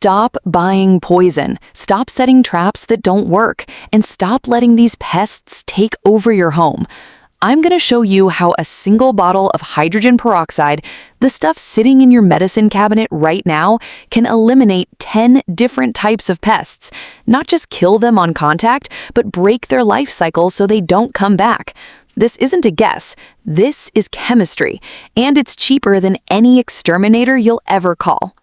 Stop buying poison, stop setting traps that don't work, and stop letting these pests take over your home. I'm going to show you how a single bottle of hydrogen peroxide, the stuff sitting in your medicine cabinet right now, can eliminate 10 different types of pests. Not just kill them on contact, but break their life cycle so they don't come back. This isn't a guess. This is chemistry, and it's cheaper than any exterminator you'll ever call.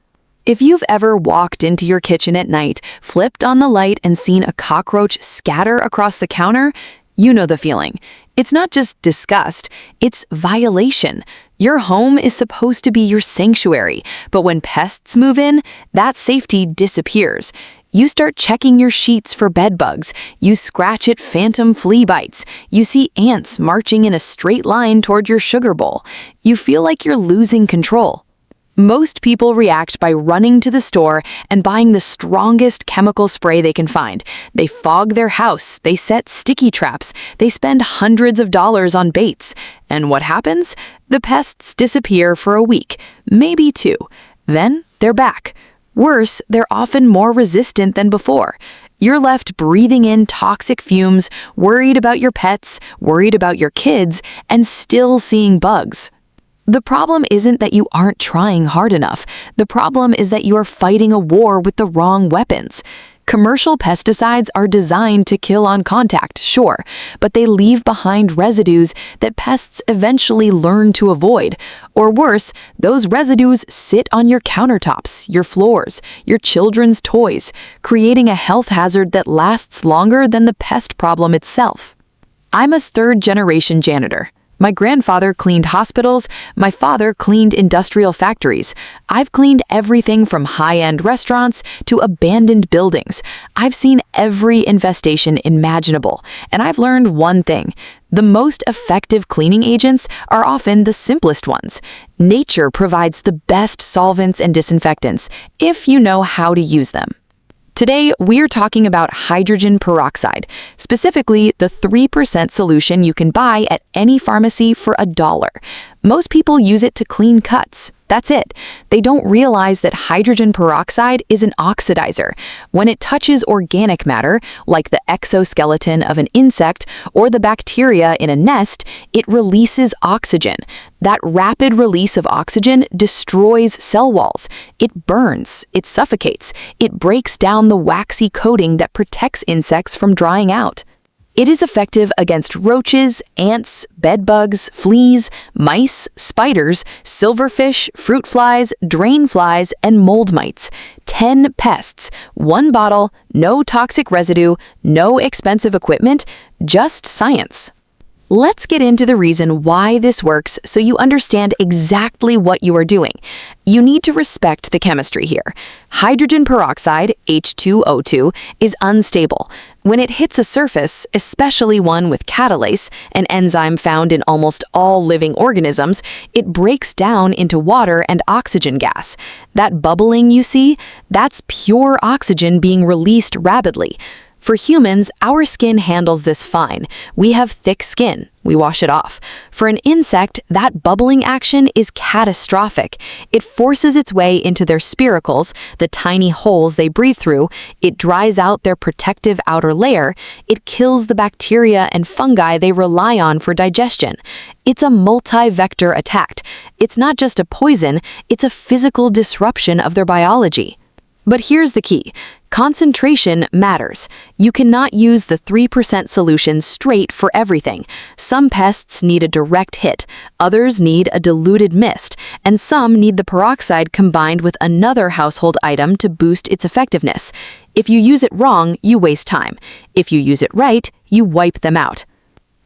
If you've ever walked into your kitchen at night, flipped on the light, and seen a cockroach scatter across the counter, you know the feeling. It's not just disgust, it's violation. Your home is supposed to be your sanctuary, but when pests move in, that safety disappears. You start checking your sheets for bed bugs, you scratch at phantom flea bites, you see ants marching in a straight line toward your sugar bowl. You feel like you're losing control. Most people react by running to the store and buying the strongest chemical spray they can find. They fog their house, they set sticky traps, they spend hundreds of dollars on baits. And what happens? The pests disappear for a week, maybe two. Then they're back. Worse, they're often more resistant than before. You're left breathing in toxic fumes, worried about your pets, worried about your kids, and still seeing bugs. The problem isn't that you aren't trying hard enough. The problem is that you are fighting a war with the wrong weapons. Commercial pesticides are designed to kill on contact, sure, but they leave behind residues that pests eventually learn to avoid. Or worse, those residues sit on your countertops, your floors, your children's toys, creating a health hazard that lasts longer than the pest problem itself. I'm a third-generation janitor. My grandfather cleaned hospitals, my father cleaned industrial factories. I've cleaned everything from high-end restaurants to abandoned buildings. I've seen every infestation imaginable, and I've learned one thing. The most effective cleaning agents are often the simplest ones. Nature provides the best solvents and disinfectants, if you know how to use them. Today, we're talking about hydrogen peroxide, specifically the 3% solution you can buy at any pharmacy for $1. Most people use it to clean cuts. That's it. They don't realize that hydrogen peroxide is an oxidizer. When it touches organic matter, like the exoskeleton of an insect or the bacteria in a nest, it releases oxygen. That rapid release of oxygen destroys cell walls. It burns, it suffocates, it breaks down the waxy coating that protects insects from drying out. It is effective against roaches, ants, bedbugs, fleas, mice, spiders, silverfish, fruit flies, drain flies, and mold mites. 10 pests, 1 bottle, no toxic residue, no expensive equipment, just science. Let's get into the reason why this works so you understand exactly what you are doing. You need to respect the chemistry here. Hydrogen peroxide, H2O2, is unstable. When it hits a surface, especially one with catalase, an enzyme found in almost all living organisms, it breaks down into water and oxygen gas. That bubbling you see, that's pure oxygen being released rapidly. For humans, our skin handles this fine. We have thick skin. We wash it off. For an insect, that bubbling action is catastrophic. It forces its way into their spiracles, the tiny holes they breathe through. It dries out their protective outer layer. It kills the bacteria and fungi they rely on for digestion. It's a multi-vector attack. It's not just a poison, it's a physical disruption of their biology. But here's the key. Concentration matters. You cannot use the 3% solution straight for everything. Some pests need a direct hit, others need a diluted mist, and some need the peroxide combined with another household item to boost its effectiveness. If you use it wrong, you waste time. If you use it right, you wipe them out.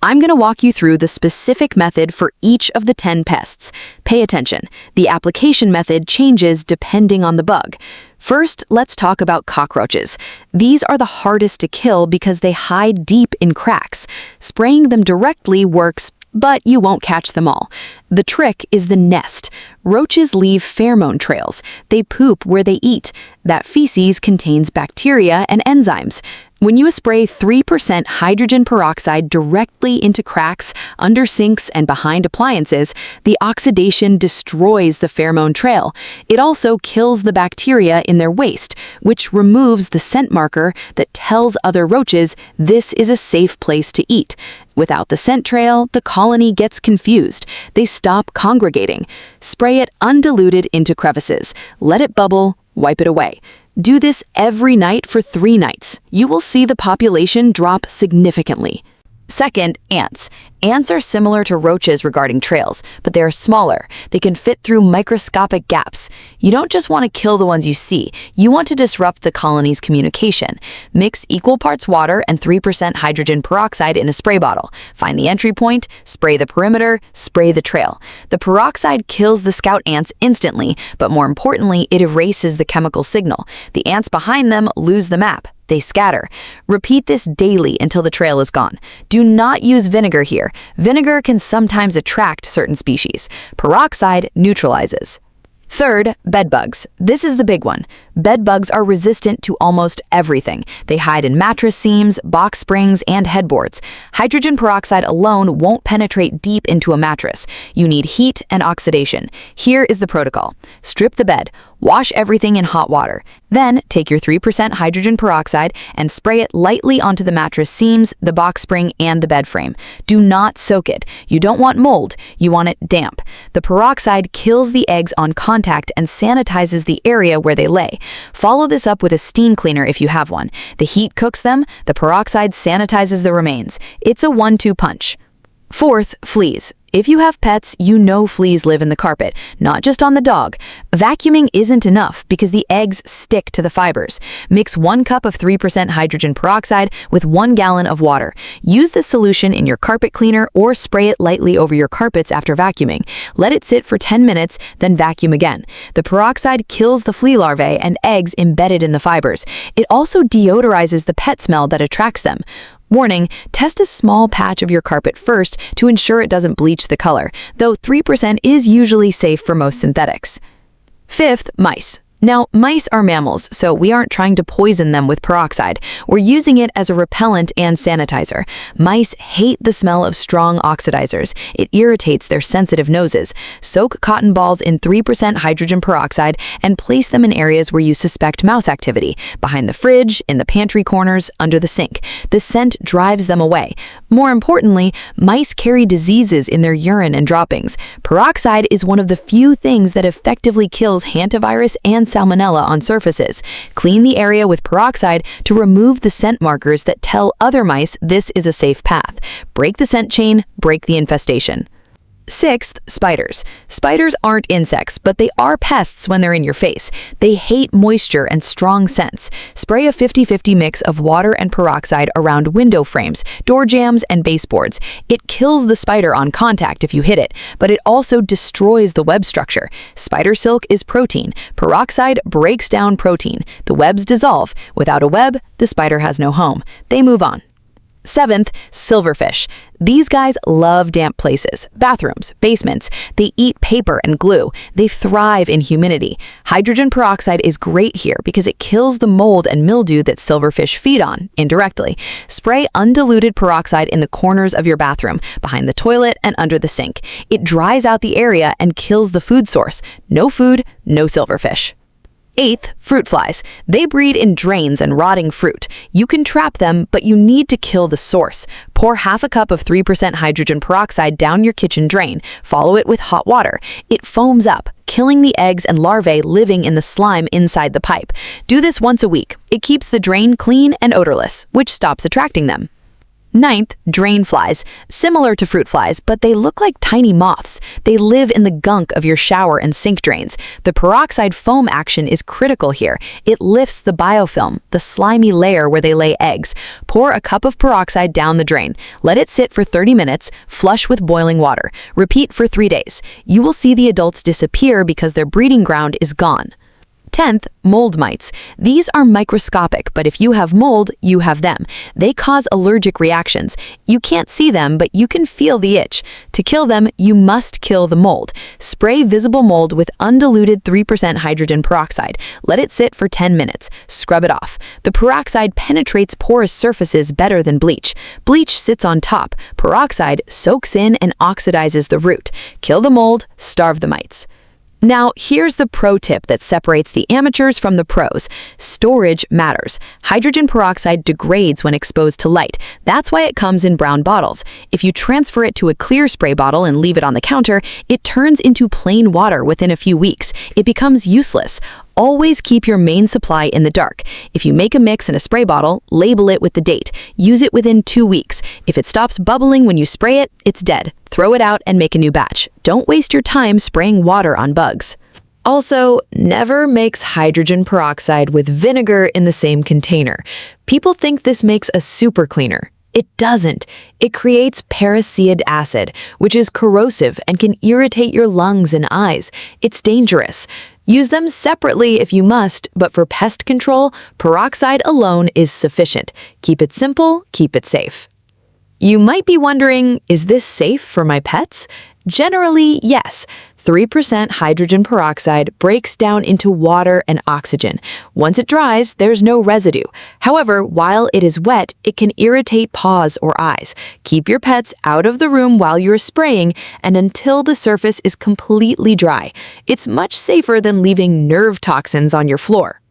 I'm going to walk you through the specific method for each of the 10 pests. Pay attention. The application method changes depending on the bug. First, let's talk about cockroaches. These are the hardest to kill because they hide deep in cracks. Spraying them directly works, but you won't catch them all. The trick is the nest. Roaches leave pheromone trails. They poop where they eat. That feces contains bacteria and enzymes. When you spray 3% hydrogen peroxide directly into cracks, under sinks, and behind appliances, the oxidation destroys the pheromone trail. It also kills the bacteria in their waste, which removes the scent marker that tells other roaches this is a safe place to eat. Without the scent trail, the colony gets confused. They stop congregating. Spray it undiluted into crevices. Let it bubble, wipe it away. Do this every night for 3 nights. You will see the population drop significantly. Second, ants. Ants are similar to roaches regarding trails, but they are smaller. They can fit through microscopic gaps. You don't just want to kill the ones you see. You want to disrupt the colony's communication. Mix equal parts water and 3% hydrogen peroxide in a spray bottle. Find the entry point, spray the perimeter, spray the trail. The peroxide kills the scout ants instantly, but more importantly, it erases the chemical signal. The ants behind them lose the map. They scatter. Repeat this daily until the trail is gone. Do not use vinegar here. Vinegar can sometimes attract certain species. Peroxide neutralizes. Third, bedbugs. This is the big one. Bedbugs are resistant to almost everything. They hide in mattress seams, box springs, and headboards. Hydrogen peroxide alone won't penetrate deep into a mattress. You need heat and oxidation. Here is the protocol. Strip the bed. Wash everything in hot water. Then take your 3% hydrogen peroxide and spray it lightly onto the mattress seams, the box spring, and the bed frame. Do not soak it. You don't want mold. You want it damp. The peroxide kills the eggs on contact and sanitizes the area where they lay. Follow this up with a steam cleaner if you have one. The heat cooks them, the peroxide sanitizes the remains. It's a 1-2 punch. Fourth, fleas. If you have pets, you know fleas live in the carpet, not just on the dog. Vacuuming isn't enough because the eggs stick to the fibers. Mix 1 cup of 3% hydrogen peroxide with 1 gallon of water. Use this solution in your carpet cleaner or spray it lightly over your carpets after vacuuming. Let it sit for 10 minutes, then vacuum again. The peroxide kills the flea larvae and eggs embedded in the fibers. It also deodorizes the pet smell that attracts them. Warning, test a small patch of your carpet first to ensure it doesn't bleach the color, though 3% is usually safe for most synthetics. Fifth, mice. Now, mice are mammals, so we aren't trying to poison them with peroxide. We're using it as a repellent and sanitizer. Mice hate the smell of strong oxidizers. It irritates their sensitive noses. Soak cotton balls in 3% hydrogen peroxide and place them in areas where you suspect mouse activity, behind the fridge, in the pantry corners, under the sink. The scent drives them away. More importantly, mice carry diseases in their urine and droppings. Peroxide is one of the few things that effectively kills hantavirus and salmonella on surfaces. Clean the area with peroxide to remove the scent markers that tell other mice this is a safe path. Break the scent chain, break the infestation. Sixth, spiders. Spiders aren't insects, but they are pests when they're in your face. They hate moisture and strong scents. Spray a 50-50 mix of water and peroxide around window frames, door jambs, and baseboards. It kills the spider on contact if you hit it, but it also destroys the web structure. Spider silk is protein. Peroxide breaks down protein. The webs dissolve. Without a web, the spider has no home. They move on. Seventh, silverfish. These guys love damp places, bathrooms, basements. They eat paper and glue. They thrive in humidity. Hydrogen peroxide is great here because it kills the mold and mildew that silverfish feed on, indirectly. Spray undiluted peroxide in the corners of your bathroom, behind the toilet, and under the sink. It dries out the area and kills the food source. No food, no silverfish. Eighth, fruit flies. They breed in drains and rotting fruit. You can trap them, but you need to kill the source. Pour half a cup of 3% hydrogen peroxide down your kitchen drain. Follow it with hot water. It foams up, killing the eggs and larvae living in the slime inside the pipe. Do this once a week. It keeps the drain clean and odorless, which stops attracting them. Ninth, drain flies. Similar to fruit flies, but they look like tiny moths. They live in the gunk of your shower and sink drains. The peroxide foam action is critical here. It lifts the biofilm, the slimy layer where they lay eggs. Pour a cup of peroxide down the drain. Let it sit for 30 minutes, flush with boiling water. Repeat for 3 days. You will see the adults disappear because their breeding ground is gone. 10th, mold mites. These are microscopic, but if you have mold, you have them. They cause allergic reactions. You can't see them, but you can feel the itch. To kill them, you must kill the mold. Spray visible mold with undiluted 3% hydrogen peroxide. Let it sit for 10 minutes. Scrub it off. The peroxide penetrates porous surfaces better than bleach. Bleach sits on top. Peroxide soaks in and oxidizes the root. Kill the mold, starve the mites. Now, here's the pro tip that separates the amateurs from the pros. Storage matters. Hydrogen peroxide degrades when exposed to light. That's why it comes in brown bottles. If you transfer it to a clear spray bottle and leave it on the counter, it turns into plain water within a few weeks. It becomes useless. Always keep your main supply in the dark. If you make a mix in a spray bottle, label it with the date. Use it within 2 weeks. If it stops bubbling when you spray it, it's dead. Throw it out and make a new batch. Don't waste your time spraying water on bugs. Also, never mix hydrogen peroxide with vinegar in the same container. People think this makes a super cleaner. It doesn't. It creates peroxide acid, which is corrosive and can irritate your lungs and eyes. It's dangerous. Use them separately if you must, but for pest control, peroxide alone is sufficient. Keep it simple, keep it safe. You might be wondering, is this safe for my pets? Generally, yes. 3% hydrogen peroxide breaks down into water and oxygen. Once it dries, there's no residue. However, while it is wet, it can irritate paws or eyes. Keep your pets out of the room while you're spraying and until the surface is completely dry. It's much safer than leaving nerve toxins on your floor.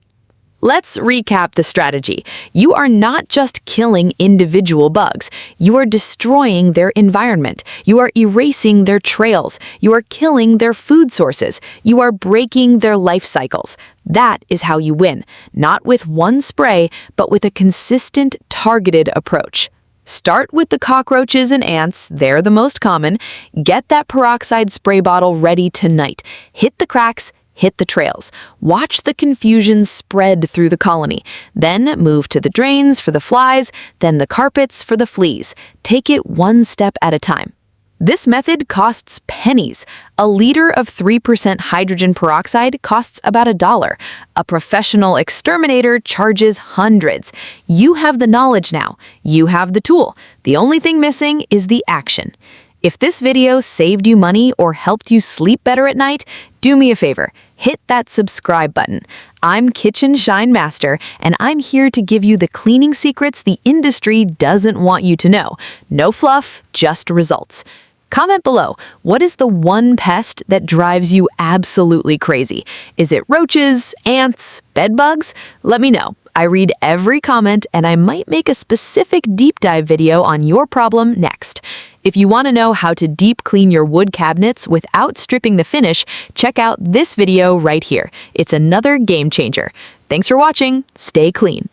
Let's recap the strategy. You are not just killing individual bugs. You are destroying their environment. You are erasing their trails. You are killing their food sources. You are breaking their life cycles. That is how you win, not with one spray, but with a consistent, targeted approach. Start with the cockroaches and ants, they're the most common. Get that peroxide spray bottle ready tonight. Hit the cracks, hit the trails. Watch the confusion spread through the colony. Then move to the drains for the flies, then the carpets for the fleas. Take it one step at a time. This method costs pennies. A liter of 3% hydrogen peroxide costs about $1. A professional exterminator charges hundreds. You have the knowledge now. You have the tool. The only thing missing is the action. If this video saved you money or helped you sleep better at night, do me a favor, hit that subscribe button. I'm Kitchen Shine Master, and I'm here to give you the cleaning secrets the industry doesn't want you to know. No fluff, just results. Comment below, what is the one pest that drives you absolutely crazy? Is it roaches, ants, bedbugs? Let me know. I read every comment, and I might make a specific deep dive video on your problem next. If you want to know how to deep clean your wood cabinets without stripping the finish, check out this video right here. It's another game changer. Thanks for watching. Stay clean.